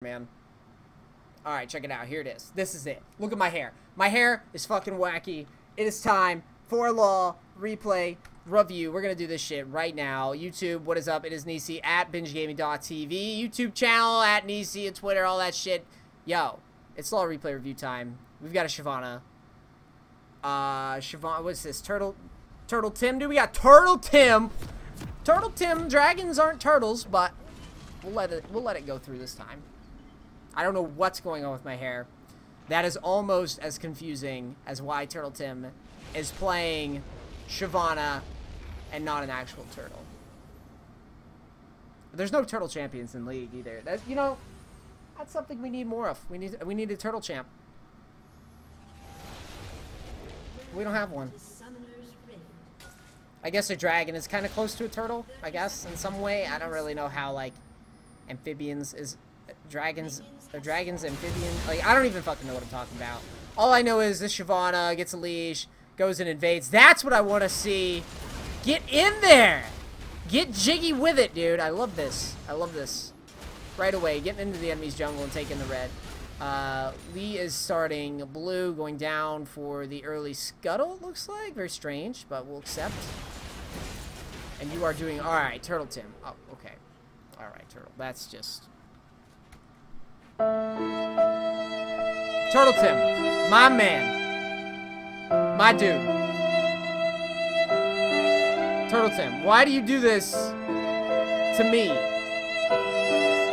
man. Alright, check it out. Here it is. This is it. Look at my hair. My hair is fucking wacky. It is time for LoL replay review. We're gonna do this shit right now. YouTube, what is up? It is Nisi at bingegaming.tv. YouTube channel at Nisi and Twitter, all that shit. Yo, it's LoL replay review time. We've got a Shyvana. Shyvana, what's this? Turtle Tim, dude? We got Turtle Tim. Turtle Tim. Dragons aren't turtles, but we'll let it go through this time. I don't know what's going on with my hair. That is almost as confusing as why Turtle Tim is playing Shyvana and not an actual turtle. There's no turtle champions in League either. That, you know, that's something we need more of. We need a turtle champ. We don't have one. I guess a dragon is kind of close to a turtle, I guess, in some way. I don't really know how, like, amphibians is... Dragons, amphibian, like, I don't even fucking know what I'm talking about. All I know is this Shyvana gets a leash, goes and invades. That's what I want to see. Get in there! Get jiggy with it, dude. I love this. I love this. Right away, getting into the enemy's jungle and taking the red. Lee is starting blue, going down for the early scuttle, it looks like. Very strange, but we'll accept. And you are doing... Alright, Turtle Tim. Oh, okay. Alright, Turtle. That's just... Turtle Tim. My man. My dude. Turtle Tim, why do you do this to me?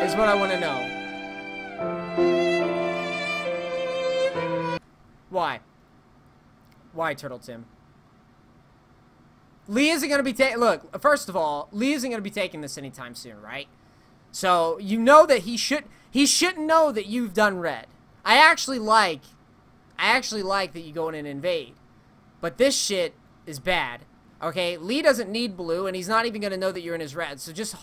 Is what I want to know. Why? Why, Turtle Tim? Lee isn't going to be taking... Look, first of all, Lee isn't going to be taking this anytime soon, right? So, you know that he shouldn't know that you've done red. I actually like that you go in and invade. But this shit is bad. Okay? Lee doesn't need blue, and he's not even going to know that you're in his red. So just,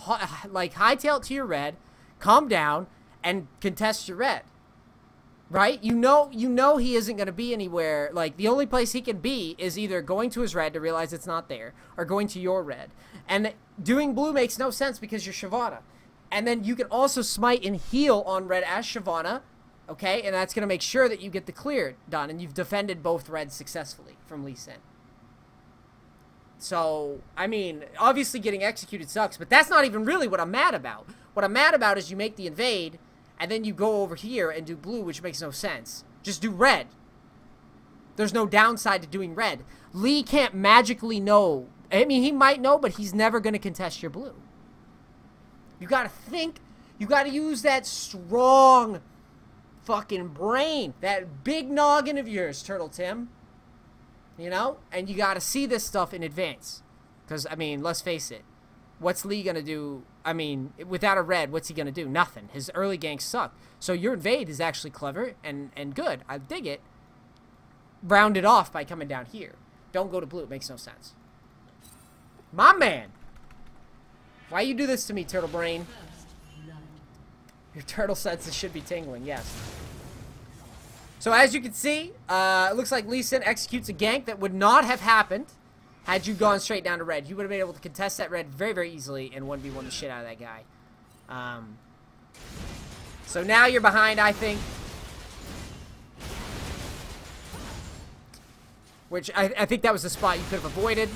like, hightail it to your red, calm down, and contest your red. Right? You know he isn't going to be anywhere. Like, the only place he can be is either going to his red to realize it's not there, or going to your red. And doing blue makes no sense because you're Shyvana. And then you can also smite and heal on red as Shyvana, okay? And that's going to make sure that you get the clear done, and you've defended both reds successfully from Lee Sin. So, I mean, obviously getting executed sucks, but that's not even really what I'm mad about. What I'm mad about is you make the invade, and then you go over here and do blue, which makes no sense. Just do red. There's no downside to doing red. Lee can't magically know. I mean, he might know, but he's never going to contest your blue. You gotta think, you gotta use that strong fucking brain, that big noggin of yours, Turtle Tim. You know? And you gotta see this stuff in advance. Because, I mean, let's face it. What's Lee gonna do? I mean, without a red, what's he gonna do? Nothing. His early ganks suck. So your invade is actually clever and good. I dig it. Round it off by coming down here. Don't go to blue. It makes no sense. My man! Why you do this to me, Turtle Brain? Your turtle senses should be tingling, yes. So as you can see, it looks like Lee Sin executes a gank that would not have happened had you gone straight down to red. You would have been able to contest that red very, very easily and 1v1 the shit out of that guy. So now you're behind, I think. Which, I think that was the spot you could have avoided.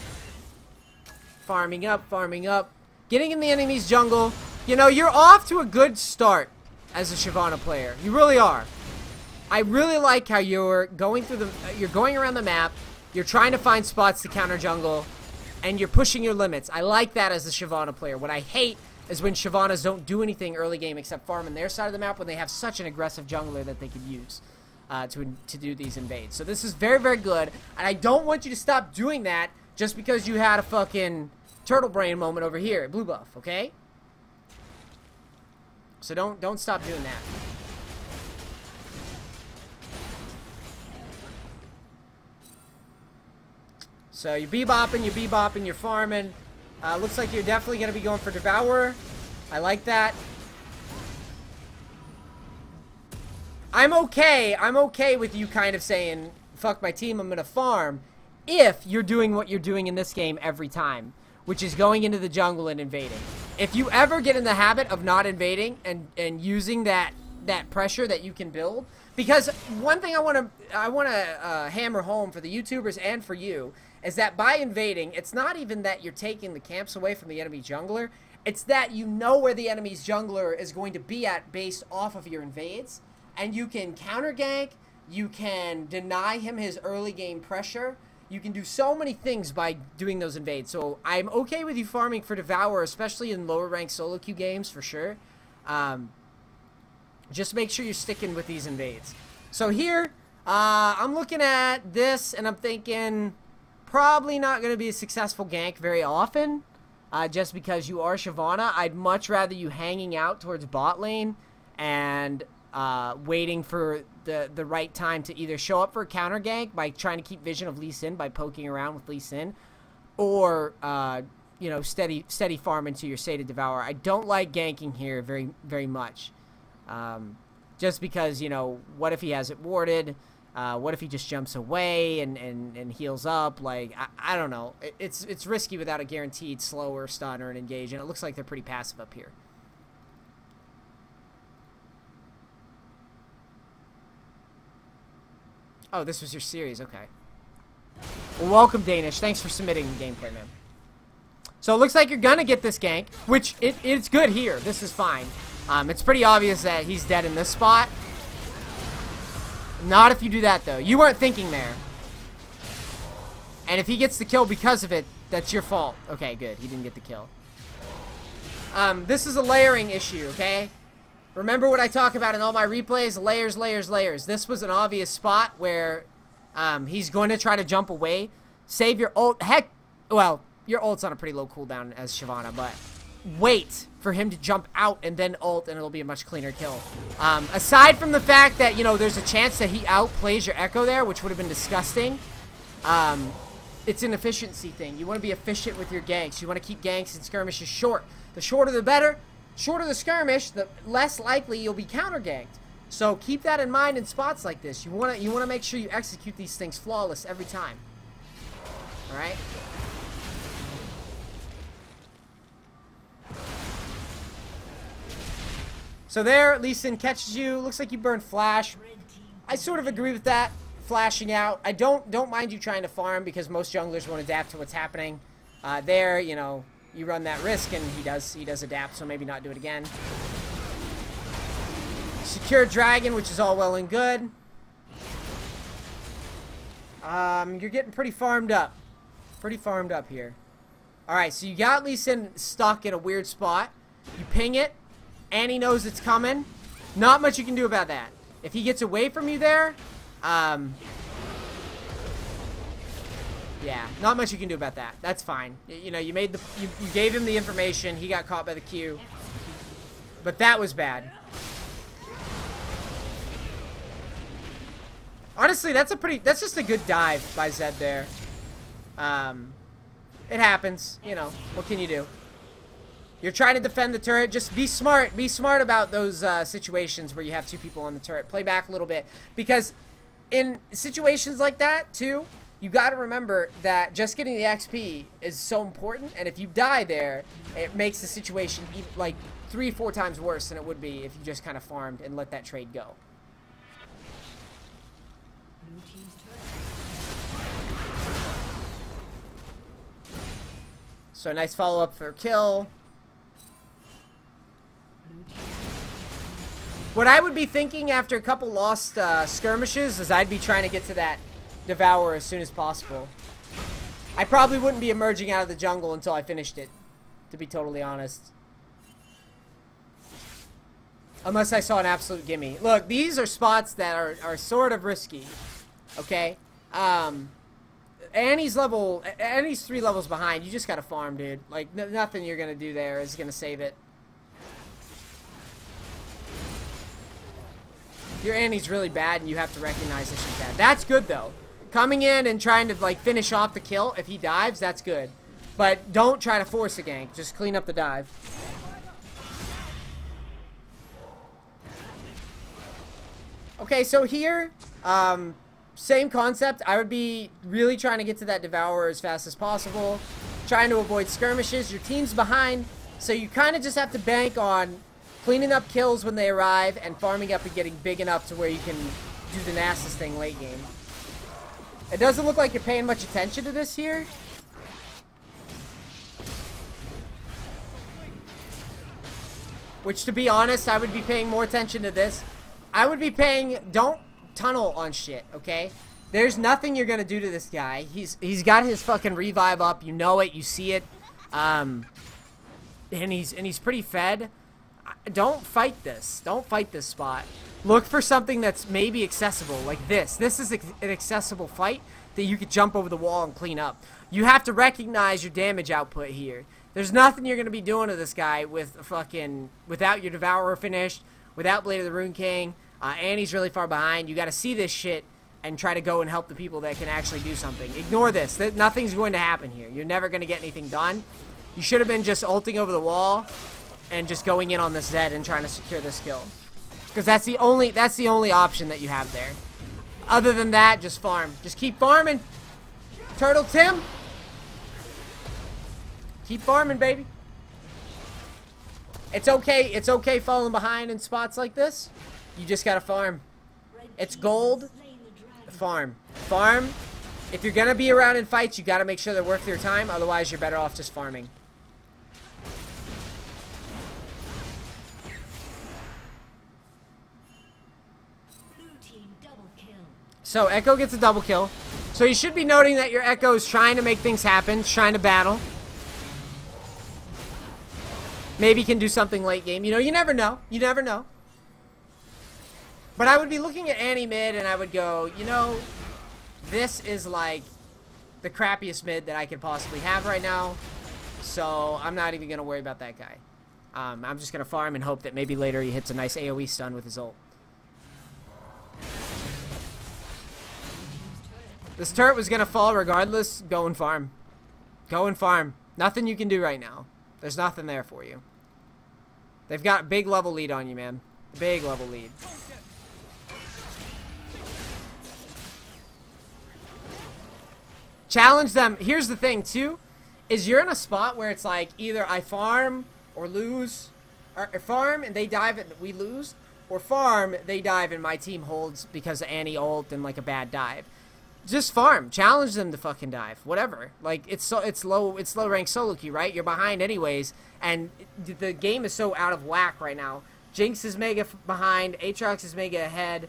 Farming up, farming up. Getting in the enemy's jungle. You know, you're off to a good start as a Shyvana player. You really are. I really like how you're going through you're going around the map, you're trying to find spots to counter jungle, and you're pushing your limits. I like that as a Shyvana player. What I hate is when Shyvanas don't do anything early game except farm on their side of the map when they have such an aggressive jungler that they could use to do these invades. So this is very, very good, and I don't want you to stop doing that just because you had a fucking turtle brain moment over here at blue buff, okay? So don't stop doing that. So you're bebopping, you're farming. Looks like you're definitely gonna be going for Devourer. I like that. I'm okay with you kind of saying, fuck my team, I'm gonna farm, if you're doing what you're doing in this game every time, which is going into the jungle and invading. If you ever get in the habit of not invading and using that that pressure that you can build. Because one thing I want to hammer home for the YouTubers and for you is that by invading, it's not even that you're taking the camps away from the enemy jungler. It's that you know where the enemy's jungler is going to be at based off of your invades. And you can counter gank. You can deny him his early game pressure. You can do so many things by doing those invades. So I'm okay with you farming for Devour, especially in lower ranked solo queue games for sure. Just make sure you're sticking with these invades. So here, I'm looking at this and I'm thinking probably not going to be a successful gank very often. Just because you are Shyvana. I'd much rather you hanging out towards bot lane and waiting for the right time to either show up for a counter gank by trying to keep vision of Lee Sin by poking around with Lee Sin, or you know, steady farm into your Sated Devour. I don't like ganking here very much. Just because, you know, what if he has it warded? What if he just jumps away and heals up? Like, I don't know. It's risky without a guaranteed slower stun or an engage, and it looks like they're pretty passive up here. Oh, this was your series. Okay. Well, welcome, Danish. Thanks for submitting the gameplay, man. So it looks like you're gonna get this gank, which it's good here. This is fine. It's pretty obvious that he's dead in this spot. Not if you do that, though. You weren't thinking there. And if he gets the kill because of it, that's your fault. Okay, good. He didn't get the kill. This is a layering issue, okay? Remember what I talk about in all my replays? Layers, layers, layers. This was an obvious spot where he's going to try to jump away. Save your ult. Heck, well, your ult's on a pretty low cooldown as Shyvana, but wait for him to jump out and then ult, and it'll be a much cleaner kill. Aside from the fact that, you know, there's a chance that he outplays your Echo there, which would have been disgusting, it's an efficiency thing. You want to be efficient with your ganks. You want to keep ganks and skirmishes short. The shorter the better. Shorter the skirmish, the less likely you'll be counter-ganked. So keep that in mind in spots like this. You want to make sure you execute these things flawless every time. All right? So there, Lee Sin catches you. Looks like you burned flash. I sort of agree with that. Flashing out. I don't mind you trying to farm because most junglers won't adapt to what's happening. There, you know, you run that risk, and he does adapt, so maybe not do it again. Secure dragon, which is all well and good. You're getting pretty farmed up. Pretty farmed up here. Alright, so you got Lee Sin stuck in a weird spot. You ping it, and he knows it's coming. Not much you can do about that. If he gets away from you there, yeah, not much you can do about that. That's fine. You know, you gave him the information. He got caught by the Q. But that was bad. Honestly, that's just a good dive by Zed there. It happens. You know, what can you do? You're trying to defend the turret. Just be smart. Be smart about those situations where you have two people on the turret. Play back a little bit. Because in situations like that, too, you got to remember that just getting the XP is so important, and if you die there, it makes the situation like 3 or 4 times worse than it would be if you just kind of farmed and let that trade go. So nice follow-up for kill. What I would be thinking after a couple lost skirmishes is I'd be trying to get to that Devour as soon as possible. I probably wouldn't be emerging out of the jungle until I finished it, to be totally honest. Unless I saw an absolute gimme. Look, these are spots that are sort of risky. Okay? Annie's 3 levels behind. You just gotta farm, dude. Like, nothing you're gonna do there is gonna save it. Your Annie's really bad, and you have to recognize that she's bad. That's good, though. Coming in and trying to, like, finish off the kill, if he dives, that's good. But don't try to force a gank. Just clean up the dive. Okay, so here, same concept. I would be really trying to get to that Devourer as fast as possible. Trying to avoid skirmishes. Your team's behind, so you kind of just have to bank on cleaning up kills when they arrive, and farming up and getting big enough to where you can do the Nasus thing late game. It doesn't look like you're paying much attention to this here. Which, to be honest, I would be paying more attention to this. I would be paying... Don't tunnel on shit, okay? There's nothing you're gonna do to this guy. He's got his fucking revive up. You know it. You see it. And he's pretty fed. Don't fight this. Don't fight this spot. Look for something that's maybe accessible, like this. This is an accessible fight that you could jump over the wall and clean up. You have to recognize your damage output here. There's nothing you're going to be doing to this guy with without your Devourer finished, without Blade of the Rune King, and he's really far behind. You got to see this shit and try to go and help the people that can actually do something. Ignore this. Nothing's going to happen here. You're never going to get anything done. You should have been just ulting over the wall and just going in on this Zed and trying to secure this kill. Because that's the only option that you have there. Other than that, just farm. Just keep farming. Turtle Tim. Keep farming, baby. It's okay falling behind in spots like this. You just gotta farm. It's gold. Farm. Farm. If you're gonna be around in fights, you gotta make sure they're worth your time. Otherwise, you're better off just farming. So, Echo gets a double kill. So, you should be noting that your Echo is trying to make things happen, trying to battle. Maybe can do something late game. You know, you never know. You never know. But I would be looking at Annie mid and I would go, you know, this is like the crappiest mid that I could possibly have right now. So, I'm not even going to worry about that guy. I'm just going to farm and hope that maybe later he hits a nice AoE stun with his ult. This turret was going to fall regardless. Go and farm. Go and farm. Nothing you can do right now. There's nothing there for you. They've got a big level lead on you, man. Big level lead. Challenge them. Here's the thing, too. Is you're in a spot where it's like either I farm or lose. Or farm and they dive and we lose. Or farm, they dive and my team holds because of Annie ult and like a bad dive. Just farm. Challenge them to fucking dive. Whatever. Like, it's low rank solo queue, right? You're behind anyways, and the game is so out of whack right now. Jinx is mega behind, Aatrox is mega ahead,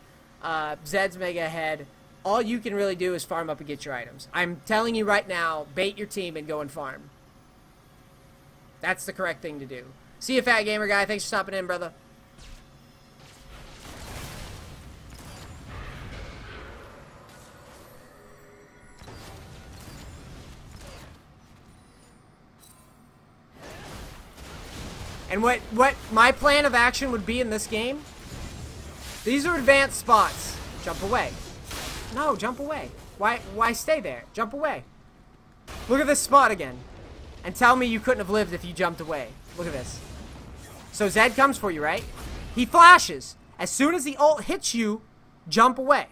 Zed's mega ahead. All you can really do is farm up and get your items. I'm telling you right now, bait your team and go and farm. That's the correct thing to do. See you, Fat Gamer Guy. Thanks for stopping in, brother. And what my plan of action would be in this game, these are advanced spots. Jump away. No, jump away. Why stay there? Jump away. Look at this spot again. And tell me you couldn't have lived if you jumped away. Look at this. So Zed comes for you, right? He flashes. As soon as the ult hits you, jump away.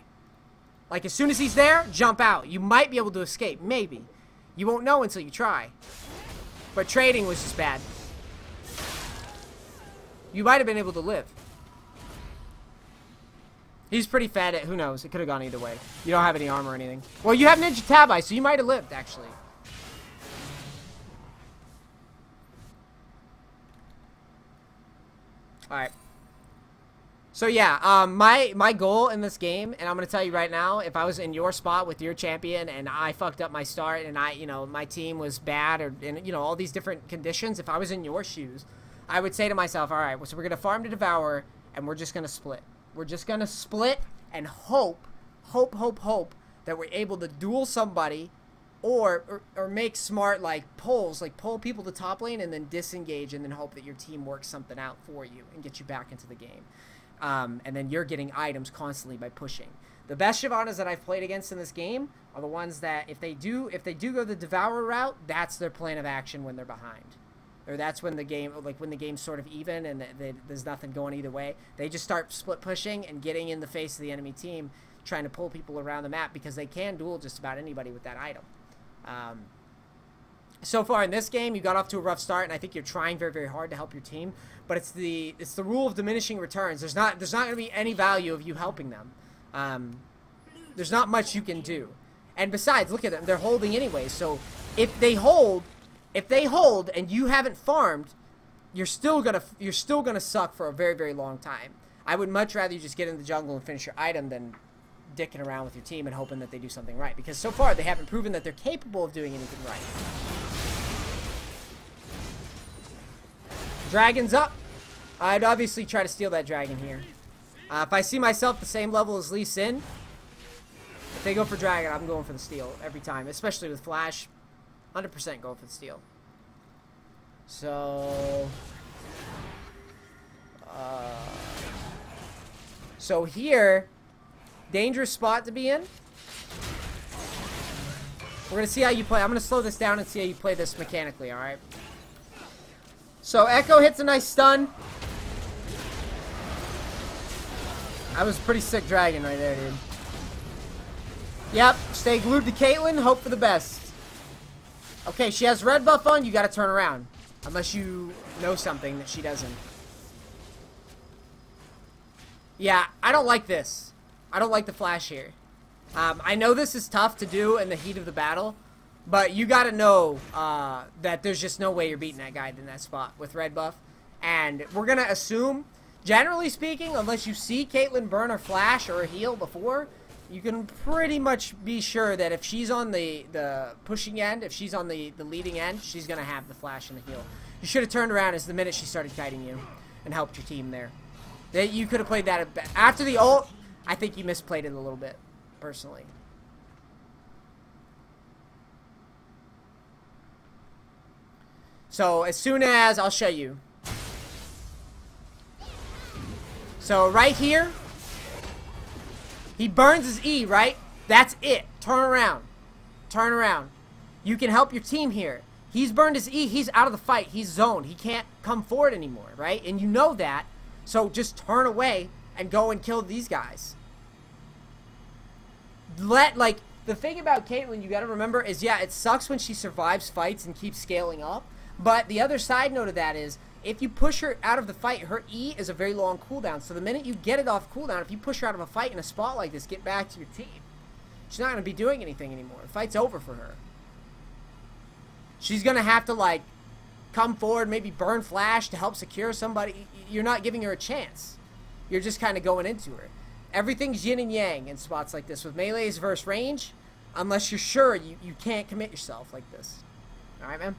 Like, as soon as he's there, jump out. You might be able to escape. Maybe. You won't know until you try. But trading was just bad. You might have been able to live. He's pretty fat at, who knows, it could have gone either way. You don't have any armor or anything. Well, you have Ninja Tabi, so you might have lived, actually. Alright. So yeah, my goal in this game, and I'm going to tell you right now, if I was in your spot with your champion and I fucked up my start and my team was bad or, all these different conditions, if I was in your shoes, I would say to myself, all right, so we're going to farm to Devour, and we're just going to split. We're just going to split and hope that we're able to duel somebody or make smart, pulls, pull people to top lane and then disengage and then hope that your team works something out for you and get you back into the game. And then you're getting items constantly by pushing. The best Shyvanas that I've played against in this game are the ones that if they do go the Devourer route, that's their plan of action when they're behind. Or that's when the game, when the game's sort of even and there's nothing going either way. They just start split pushing and getting in the face of the enemy team, trying to pull people around the map because they can duel just about anybody with that item. So far in this game, you got off to a rough start, and I think you're trying very, very hard to help your team. But it's the rule of diminishing returns. There's not going to be any value of you helping them. There's not much you can do. And besides, look at them. They're holding anyway. So if they hold and you haven't farmed, you're still gonna suck for a very, very long time. I would much rather you just get in the jungle and finish your item than dicking around with your team and hoping that they do something right. Because so far, they haven't proven that they're capable of doing anything right. Dragon's up. I'd obviously try to steal that dragon here. If I see myself the same level as Lee Sin, if they go for dragon, I'm going for the steal every time. Especially with Flash. 100% going for the steal. So... So here... Dangerous spot to be in. We're going to see how you play. I'm going to slow this down and see how you play this mechanically, alright? So Echo hits a nice stun. That was a pretty sick dragon right there, dude. Yep, stay glued to Caitlyn, hope for the best. Okay, she has red buff on, you gotta turn around. Unless you know something that she doesn't. Yeah, I don't like this. I don't like the flash here. I know this is tough to do in the heat of the battle, but you gotta know that there's just no way you're beating that guy in that spot with red buff. And we're gonna assume, generally speaking, unless you see Caitlyn burn her flash or a heal before, you can pretty much be sure that if she's on the pushing end, if she's on the leading end, she's gonna have the flash and the heal. You should have turned around as the minute she started kiting you and helped your team there. You could have played that after the ult. I think you misplayed it a little bit, personally. So, as soon as... I'll show you. So, right here, he burns his E, right? That's it. Turn around. Turn around. You can help your team here. He's burned his E. He's out of the fight. He's zoned. He can't come forward anymore, right? And you know that. So, just turn away and go and kill these guys. The thing about Caitlyn you gotta remember is, yeah, it sucks when she survives fights and keeps scaling up, but the other side note of that is, if you push her out of the fight, her E is a very long cooldown, so the minute you get it off cooldown, if you push her out of a fight in a spot like this, get back to your team. She's not gonna be doing anything anymore. The fight's over for her. She's gonna have to, like, come forward, maybe burn flash to help secure somebody. You're not giving her a chance. You're just kind of going into her. Everything's yin and yang in spots like this with melees versus range, unless you're sure you can't commit yourself like this. Alright, man?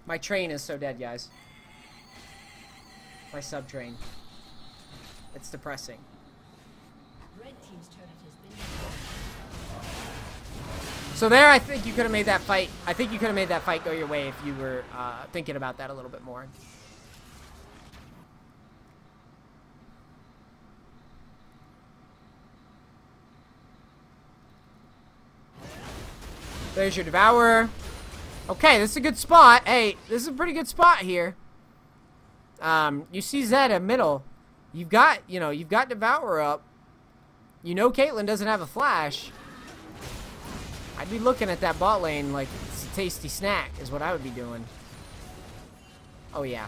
My train is so dead, guys. My sub train. It's depressing. Red team's turret has been... So there, I think you could have made that fight. I think you could have made that fight go your way if you were thinking about that a little bit more. There's your Devourer. Okay, this is a good spot. Hey, this is a pretty good spot here. You see Zed in middle. You've got Devourer up. You know Caitlyn doesn't have a flash. I'd be looking at that bot lane like it's a tasty snack is what I would be doing. Oh, yeah.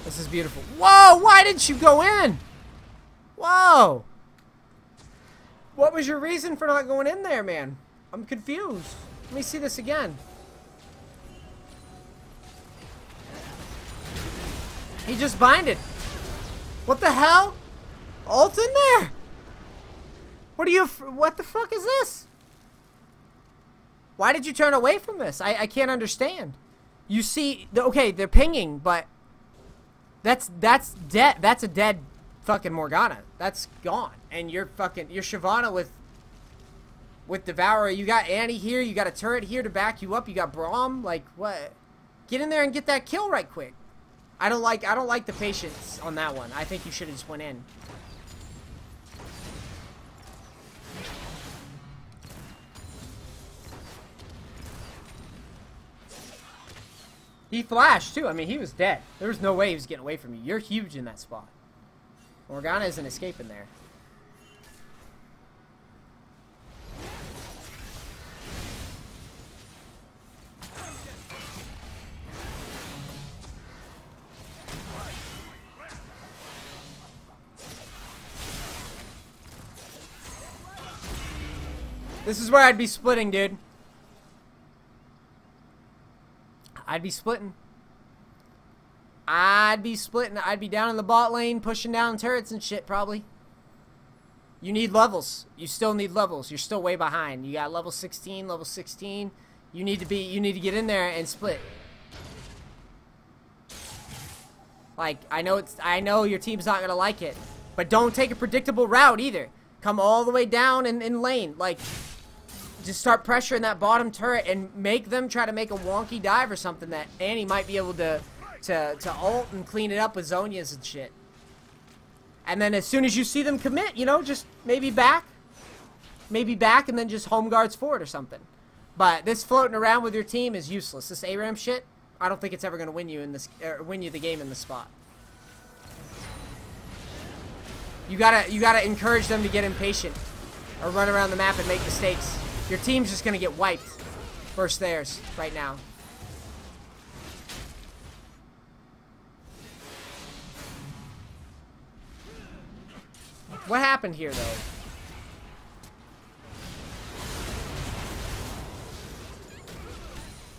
This is beautiful. Whoa! Why didn't you go in? Whoa! What was your reason for not going in there, man? I'm confused. Let me see this again. He just binded. What the hell? Ult in there? What the fuck is this? Why did you turn away from this? I can't understand. You see, okay, they're pinging, but that's dead. That's a dead fucking Morgana. That's gone. And you're Shyvana with Devourer. You got Annie here. You got a turret here to back you up. You got Braum. Like, what? Get in there and get that kill right quick. I don't like the patience on that one. I think you should have just went in. He flashed, too. I mean, he was dead. There was no way he was getting away from you. You're huge in that spot. Morgana isn't escaping there. This is where I'd be splitting, dude. I'd be splitting. I'd be down in the bot lane, pushing down turrets and shit, probably. You need levels. You still need levels. You're still way behind. You got level 16, level 16. You need to get in there and split. Like, I know your team's not gonna like it, but don't take a predictable route either. Come all the way down in lane. Like, just start pressuring that bottom turret and make them try to make a wonky dive or something that Annie might be able to ult and clean it up with Zhonya's and shit. And then as soon as you see them commit, you know, just maybe back and then just home guards forward or something. But this floating around with your team is useless. This ARAM shit, I don't think it's ever gonna win you in this win you the game in this spot. You gotta encourage them to get impatient or run around the map and make mistakes. Your team's just gonna get wiped versus theirs right now. What happened here, though?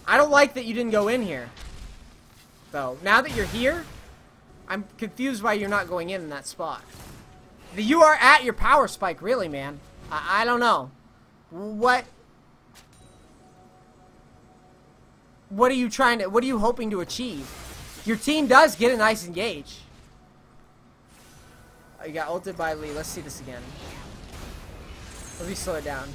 I don't like that you didn't go in here, though. Now that you're here, I'm confused why you're not going in that spot. You are at your power spike, really, man. I don't know. What are you what are you hoping to achieve? Your team does get a nice engage. Oh, you got ulted by Lee. Let's see this again. Let me slow it down.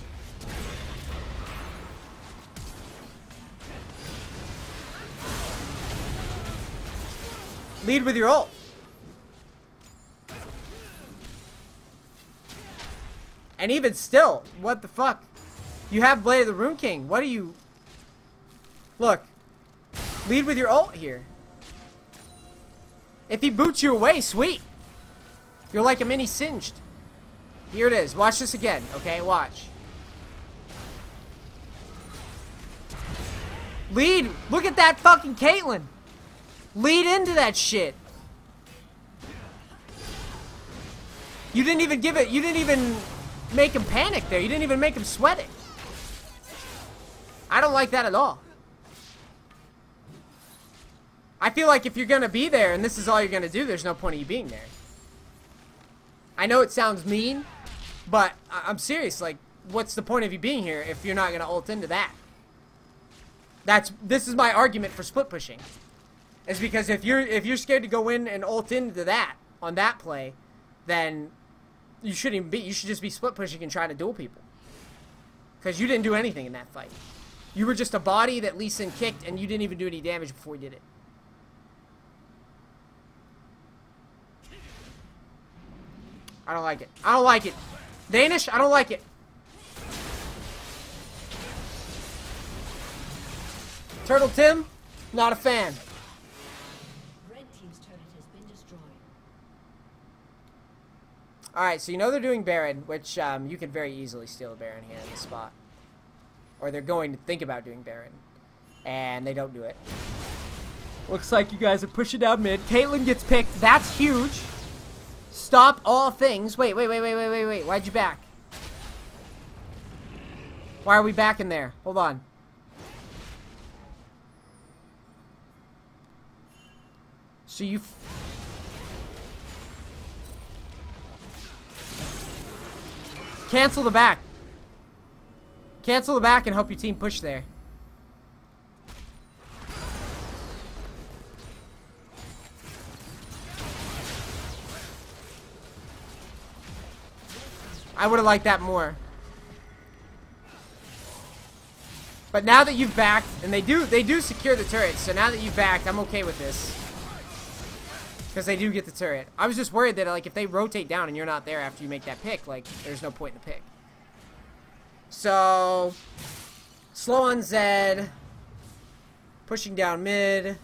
Lead with your ult. And even still, what the fuck? You have Blade of the Rune King. What are you... Look. Lead with your ult here. If he boots you away, sweet. You're like a mini singed. Here it is. Watch this again, okay? Watch. Lead. Look at that fucking Caitlyn. Lead into that shit. You didn't even give it... You didn't even... make him panic there. You didn't even make him sweat it. I don't like that at all. I feel like if you're gonna be there and this is all you're gonna do, there's no point of you being there. I know it sounds mean, but I'm serious. Like, what's the point of you being here if you're not gonna ult into that? This is my argument for split pushing. Is because if you're scared to go in and ult into that on that play, then you shouldn't even be. You should just be split pushing and trying to duel people. Because you didn't do anything in that fight. You were just a body that Lee Sin kicked, and you didn't even do any damage before you did it. I don't like it. I don't like it. Danish, I don't like it. Turtle Tim, not a fan. Red team's turret has been destroyed. Alright, so you know they're doing Baron, which you can very easily steal a Baron here in this spot. Or they're going to think about doing Baron. And they don't do it. Looks like you guys are pushing down mid. Caitlyn gets picked. That's huge. Stop all things. Wait. Why'd you back? Why are we back in there? Hold on. So you... Cancel the back. Cancel the back and help your team push there. I would have liked that more. But now that you've backed, and they do secure the turret, so now that you've backed, I'm okay with this. Because they do get the turret. I was just worried that, like, if they rotate down and you're not there after you make that pick, like, there's no point in the pick. So, slow on Zed. Pushing down mid.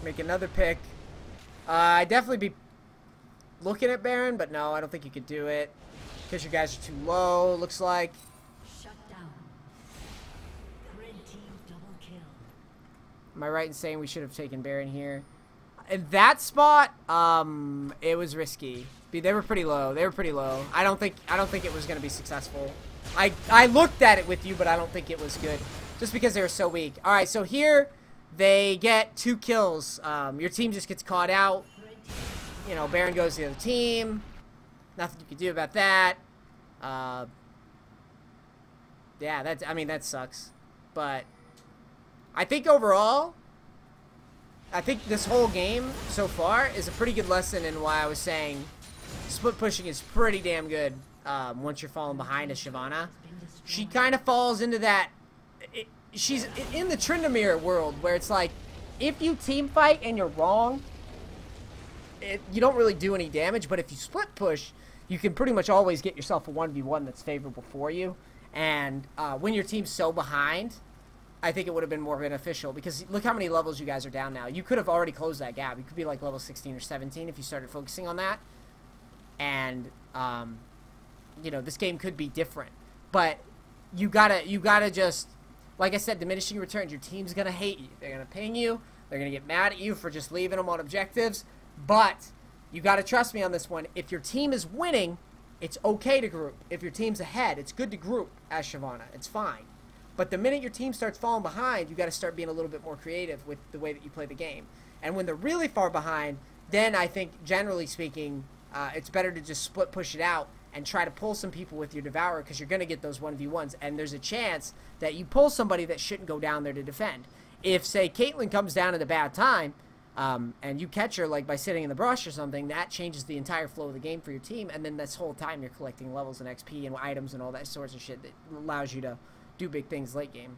Make another pick. I'd definitely be looking at Baron, but no, I don't think you could do it. Because you guys are too low, looks like. Shut down. Red team double kill. Am I right in saying we should have taken Baron here? In that spot, it was risky. They were pretty low. They were pretty low. I don't think it was gonna be successful. I looked at it with you, but I don't think it was good. Just because they were so weak. Alright, so here they get 2 kills. Your team just gets caught out. You know, Baron goes to the other team. Nothing you can do about that. Yeah, that sucks. But I think overall, I think this whole game so far is a pretty good lesson in why I was saying split pushing is pretty damn good once you're falling behind a Shyvana. She kind of falls into that. She's in the Tryndamere world where it's like, if you team fight and you're wrong, you don't really do any damage, but if you split push, you can pretty much always get yourself a 1v1 that's favorable for you. And when your team's so behind, I think it would have been more beneficial, because look how many levels you guys are down now. You could have already closed that gap. You could be like level 16 or 17 if you started focusing on that. And, you know, this game could be different. But you gotta just, like I said, diminishing returns. Your team's gonna hate you. They're gonna ping you. They're gonna get mad at you for just leaving them on objectives. But you gotta trust me on this one. If your team is winning, it's okay to group. If your team's ahead, it's good to group as Shyvana. It's fine. But the minute your team starts falling behind, you got to start being a little bit more creative with the way that you play the game. And when they're really far behind, then I think, generally speaking, it's better to just split push it out and try to pull some people with your Devourer, because you're going to get those 1v1s. And there's a chance that you pull somebody that shouldn't go down there to defend. If, say, Caitlyn comes down at a bad time, and you catch her like by sitting in the brush or something, that changes the entire flow of the game for your team. And then this whole time you're collecting levels and XP and items and all that sorts of shit that allows you to do big things late game.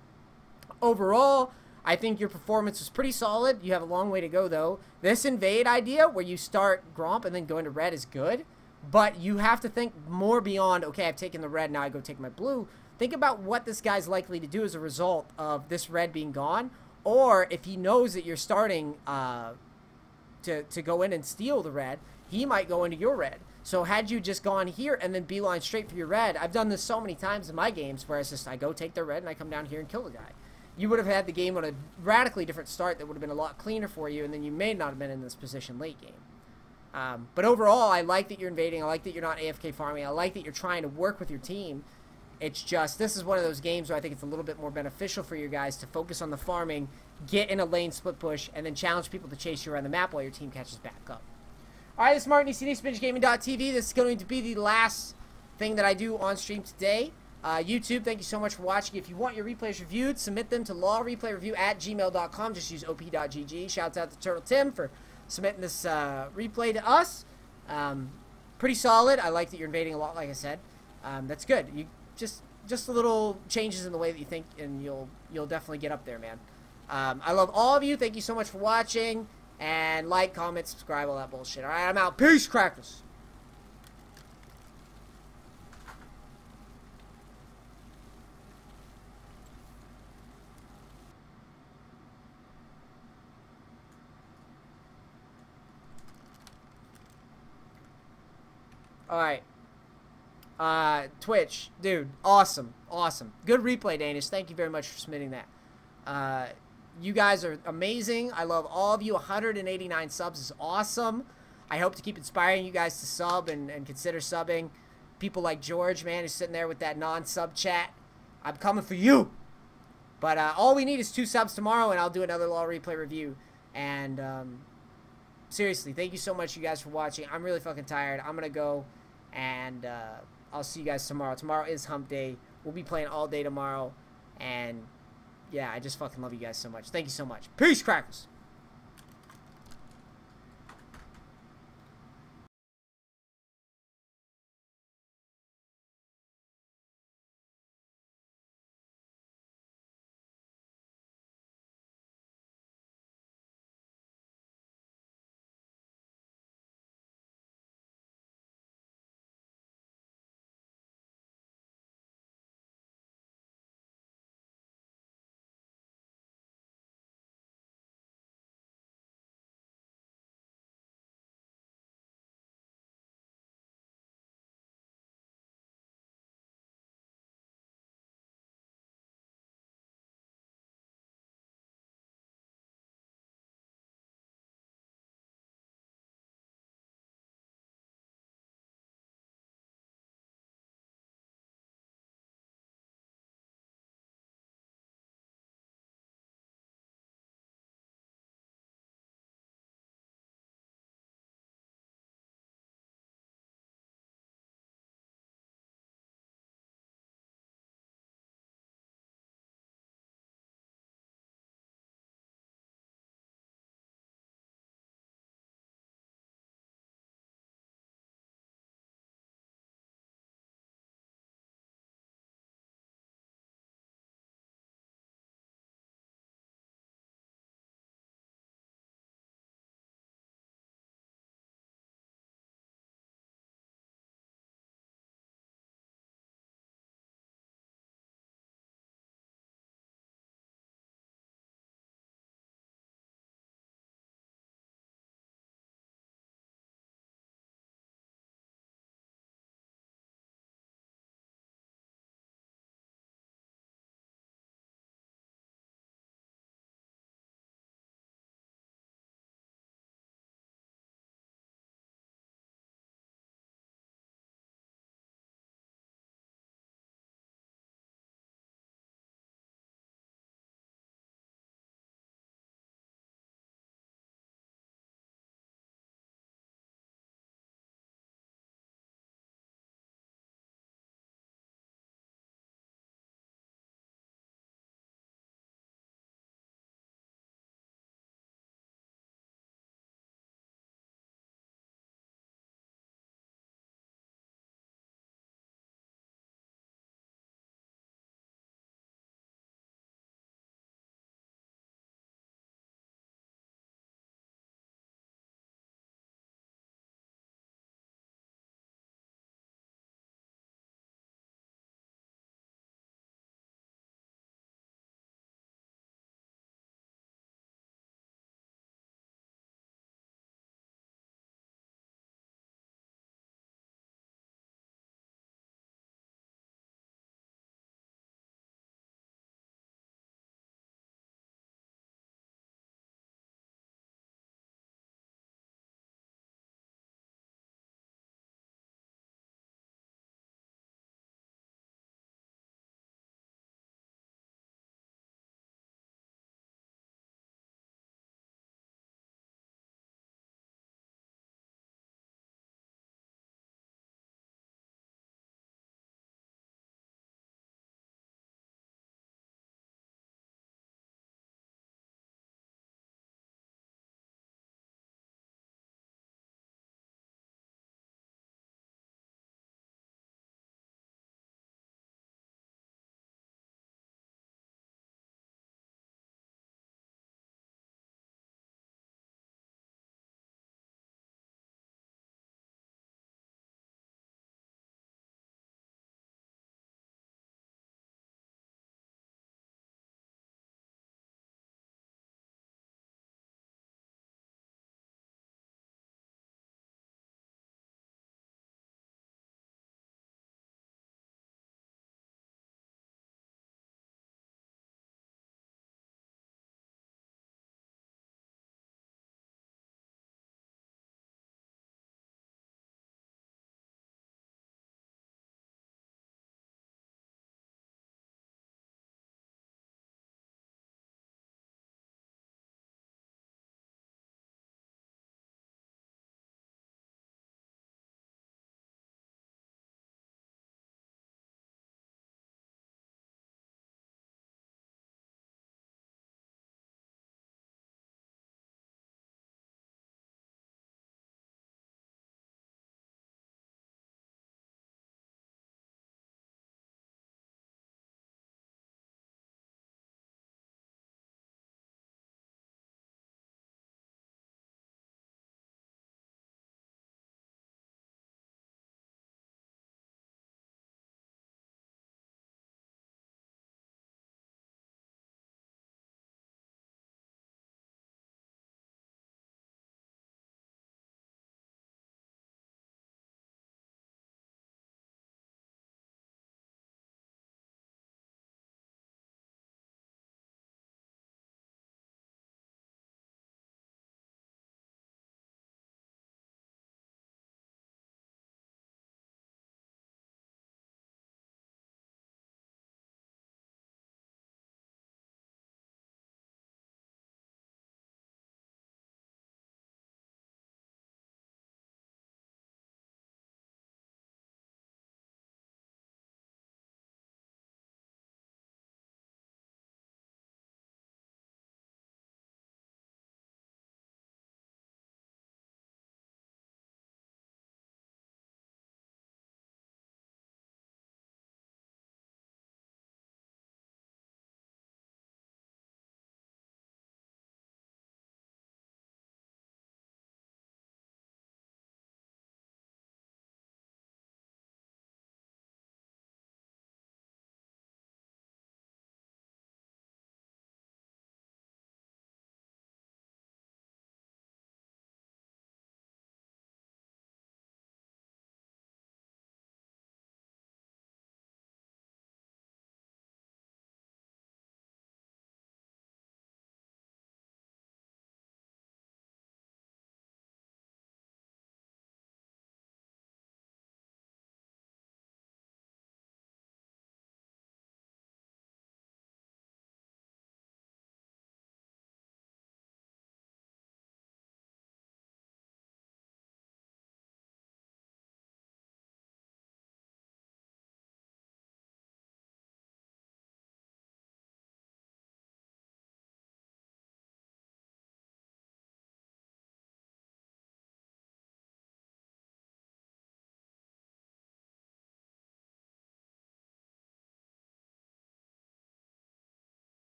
Overall, I think your performance was pretty solid. You have a long way to go, though. This invade idea where you start Gromp and then go into red is good, but you have to think more beyond, okay, I've taken the red, now I go take my blue. Think about what this guy's likely to do as a result of this red being gone, or if he knows that you're starting to go in and steal the red, he might go into your red. So had you just gone here and then beeline straight for your red, I've done this so many times in my games where it's just I go take their red and I come down here and kill the guy. You would have had the game on a radically different start that would have been a lot cleaner for you, and then you may not have been in this position late game. But overall, I like that you're invading. I like that you're not AFK farming. I like that you're trying to work with your team. It's just, this is one of those games where I think it's a little bit more beneficial for you guys to focus on the farming, get in a lane split push, and then challenge people to chase you around the map while your team catches back up. Alright, this is Martin, ECD, SpinachGaming.tv. This is going to be the last thing that I do on stream today. YouTube, thank you so much for watching. If you want your replays reviewed, submit them to lawreplayreview@gmail.com. Just use op.gg. Shouts out to Turtle Tim for submitting this replay to us. Pretty solid. I like that you're invading a lot, like I said. That's good. You just a little changes in the way that you think, and you'll definitely get up there, man. I love all of you. Thank you so much for watching. And like, comment, subscribe, all that bullshit. Alright, I'm out. Peace, crackers. Alright. Twitch. Dude, awesome. Awesome. Good replay, Danish. Thank you very much for submitting that. You guys are amazing. I love all of you. 189 subs is awesome. I hope to keep inspiring you guys to sub and consider subbing. People like George, man, who's sitting there with that non-sub chat. I'm coming for you. But all we need is 2 subs tomorrow, and I'll do another Law Replay review. And seriously, thank you so much, you guys, for watching. I'm really fucking tired. I'm going to go, and I'll see you guys tomorrow. Tomorrow is hump day. We'll be playing all day tomorrow. And yeah, I just fucking love you guys so much. Thank you so much. Peace, crackers.